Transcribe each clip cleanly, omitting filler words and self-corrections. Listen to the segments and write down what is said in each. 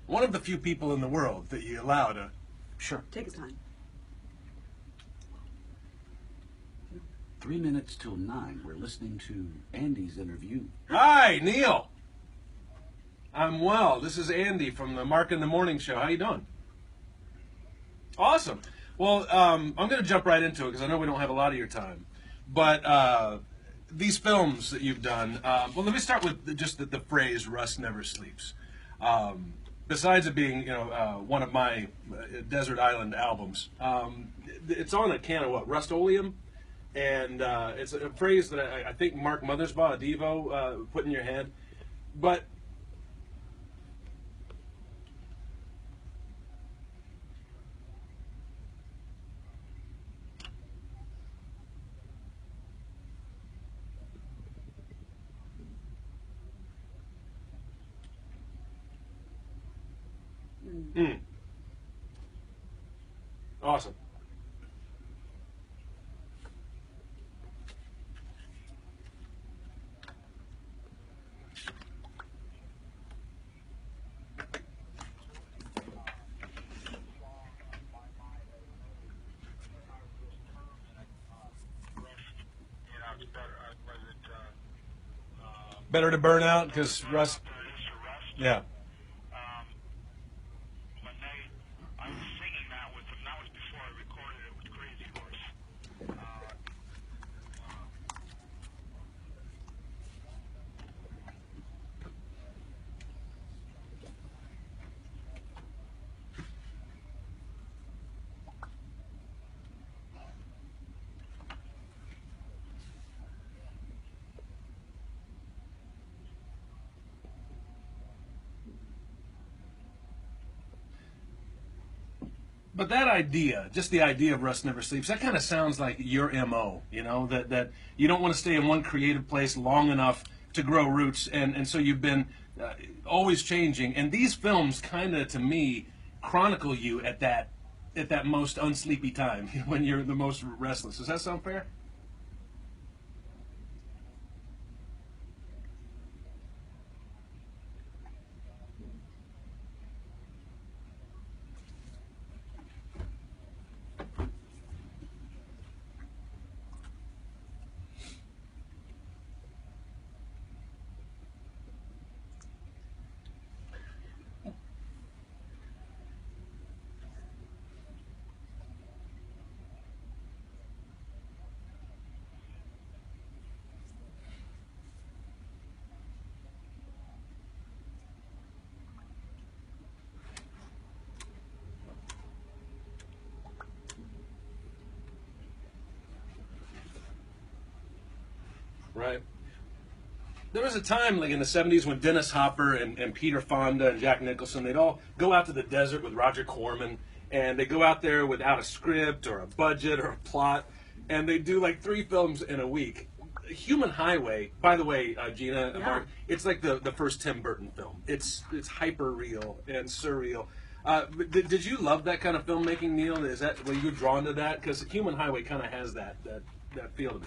one of the few people in the world that you allow to... Sure. Take his time. 3 minutes till 9. We're listening to Andy's interview. Hi, Neil. I'm well. This is Andy from the Mark in the Morning Show. How you doing? Awesome. Well, I'm going to jump right into it because I know we don't have a lot of your time. But these films that you've done, well, let me start with just the phrase "Russ Never Sleeps." Besides it being, one of my Desert Island albums, it's on a can of what? Rust-Oleum? And it's a phrase that I think Mark Mothersbaugh, a Devo, put in your head. But awesome. Better to burn out because Russ. Yeah. I was singing that with him. That was before I recorded it with Crazy Horse. But that idea, just the idea of Rust Never Sleeps, that kind of sounds like your MO, that you don't want to stay in one creative place long enough to grow roots, and so you've been always changing. And these films kind of, to me, chronicle you at that most unsleepy time, when you're the most restless. Does that sound fair? Right. There was a time, like in the 70s, when Dennis Hopper and Peter Fonda and Jack Nicholson, they'd all go out to the desert with Roger Corman, and they go out there without a script or a budget or a plot, and they do like 3 films in a week. Human Highway, by the way, Gina, Yeah. Mark, it's like the first Tim Burton film. It's hyper real and surreal. Did you love that kind of filmmaking, Neil? Were you drawn to that? Because Human Highway kind of has that feel to me.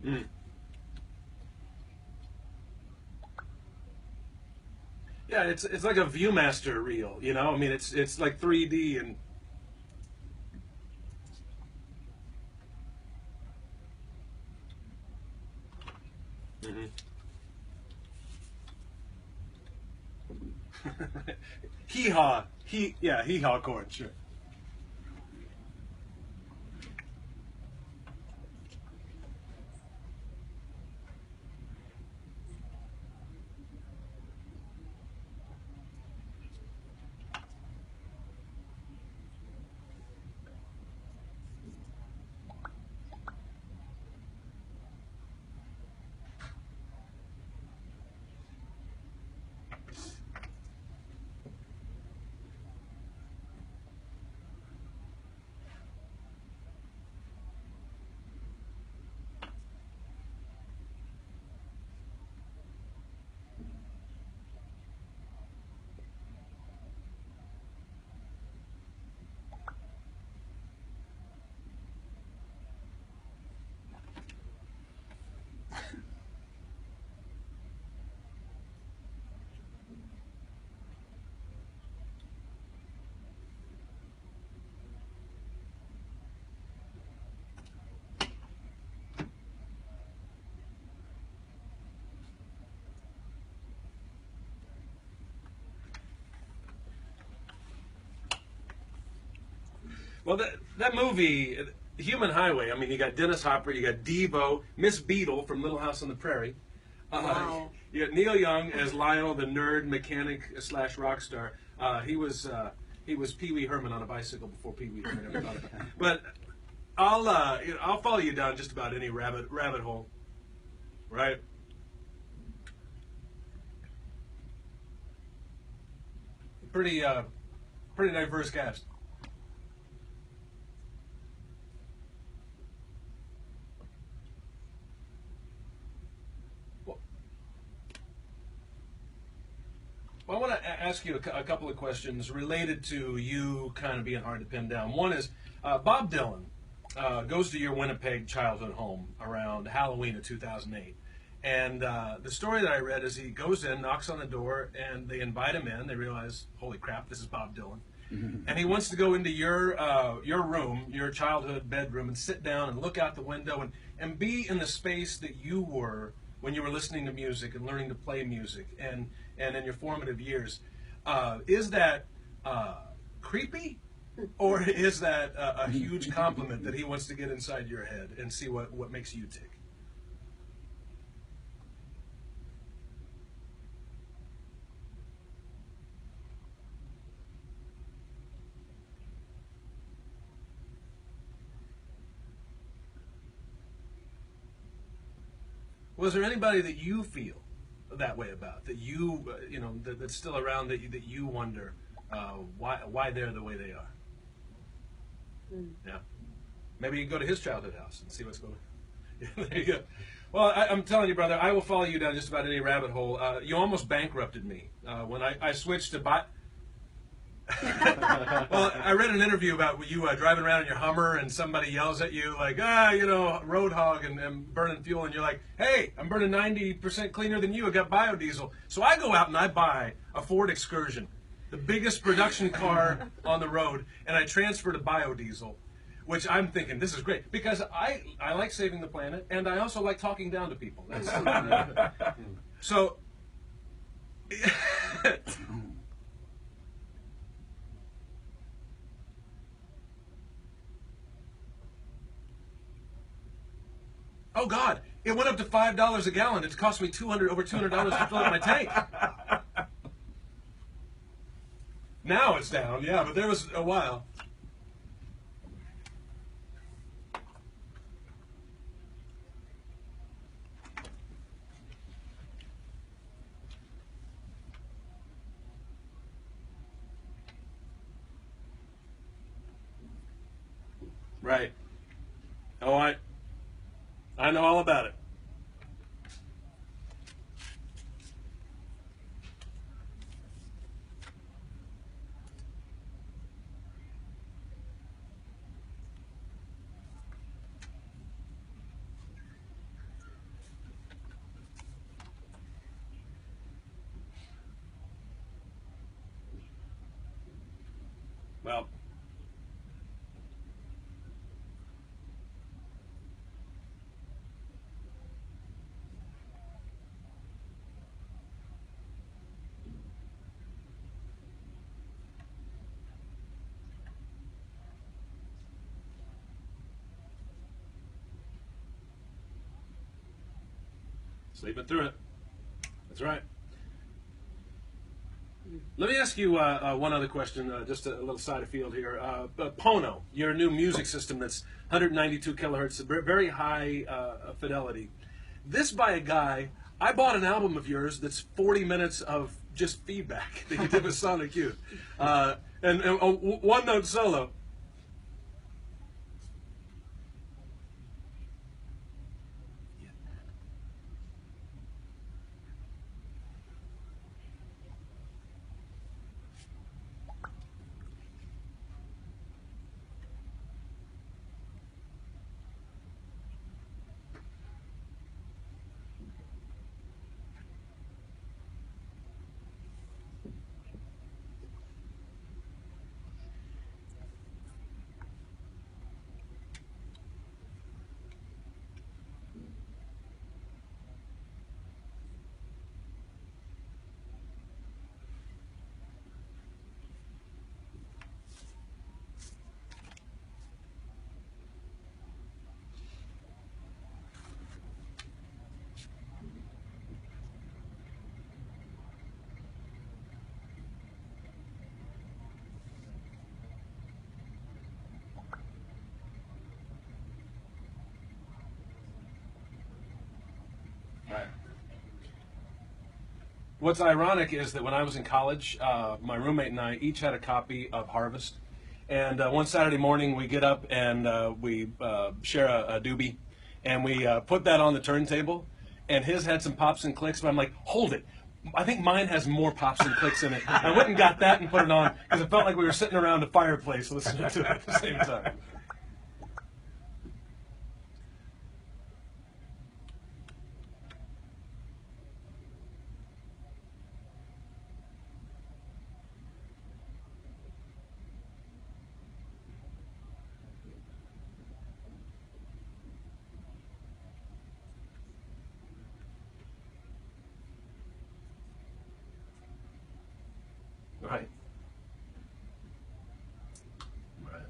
Mm. Yeah, it's like a ViewMaster reel, you know. I mean, it's like 3D and. Mhm. Hee haw, hee haw chord, sure. Well, that movie, Human Highway. I mean, you got Dennis Hopper, you got Devo, Miss Beadle from Little House on the Prairie. Wow. You got Neil Young as Lionel, the nerd mechanic slash rock star. He was Pee Wee Herman on a bicycle before Pee Wee Herman ever thought about it. But I'll follow you down just about any rabbit hole, right? Pretty pretty diverse cast. Well, I want to ask you a couple of questions related to you kind of being hard to pin down. One is Bob Dylan goes to your Winnipeg childhood home around Halloween of 2008. And the story that I read is he goes in, knocks on the door, and they invite him in. They realize, holy crap, this is Bob Dylan. And he wants to go into your room, your childhood bedroom, and sit down and look out the window and be in the space that you were when you were listening to music and learning to play music and in your formative years. Is that creepy? Or is that a huge compliment that he wants to get inside your head and see what makes you tick? Was there anybody that you feel that way about, that you, that's still around that you wonder why they're the way they are? Yeah. Maybe you can go to his childhood house and see what's going on. Yeah, there you go. Well, I'm telling you, brother, I will follow you down just about any rabbit hole. You almost bankrupted me when I switched to well, I read an interview about you driving around in your Hummer and somebody yells at you like, road hog and burning fuel. And you're like, hey, I'm burning 90% cleaner than you. I got biodiesel. So I go out and I buy a Ford Excursion, the biggest production car on the road, and I transfer to biodiesel, which I'm thinking, this is great. Because I like saving the planet, and I also like talking down to people. That's so... Oh God! It went up to $5 a gallon. It cost me over $200 to fill up my tank. Now it's down, yeah, but there was a while. Right. Oh, I know all about it. Sleeping through it. That's right. Let me ask you one other question, just a little side of field here. Pono, your new music system that's 192 kilohertz, very high fidelity. This by a guy, I bought an album of yours that's 40 minutes of just feedback that you did with Sonic Youth. And one note solo. Right. What's ironic is that when I was in college, my roommate and I each had a copy of Harvest. And one Saturday morning, we get up and we share a doobie, and we put that on the turntable. And his had some pops and clicks, but I'm like, hold it. I think mine has more pops and clicks in it. I went and got that and put it on because it felt like we were sitting around a fireplace listening to it at the same time. Right. Right.